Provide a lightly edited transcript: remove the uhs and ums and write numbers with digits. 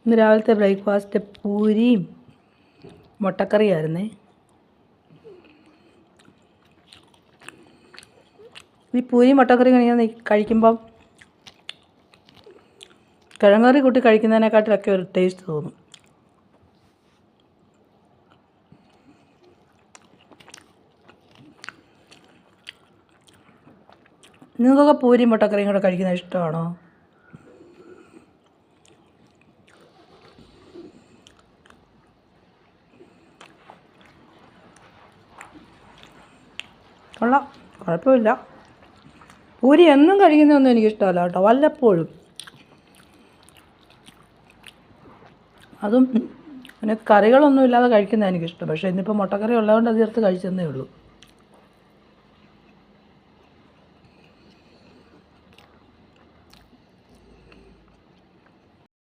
ഇന്ന് രാവിലത്തെ ബ്രേക്ക്ഫാസ്റ്റ് പൂരിയും മുട്ടക്കറിയായിരുന്നേ. ഈ പൂരി മുട്ടക്കറി കഴിക്കുമ്പം കിഴങ്ങറി കൂട്ടി കഴിക്കുന്നതിനെക്കാട്ടിലൊക്കെ ഒരു ടേസ്റ്റ് തോന്നും. നിങ്ങൾക്കൊക്കെ പൂരി മുട്ടക്കറിയും കൂടെ കഴിക്കുന്നത് ഇഷ്ടമാണോ? കൊള്ളാം, കുഴപ്പമില്ല. പൂരി എന്നും കഴിക്കുന്നതൊന്നും എനിക്കിഷ്ടമല്ല കേട്ടോ, വല്ലപ്പോഴും. അതും പിന്നെ കറികളൊന്നും ഇല്ലാതെ കഴിക്കുന്നതാണ് എനിക്കിഷ്ടം. പക്ഷേ ഇന്നിപ്പോൾ മുട്ടക്കറി ഉള്ളതുകൊണ്ട് അത് ചേർത്ത് കഴിച്ചെന്നേ ഉള്ളൂ.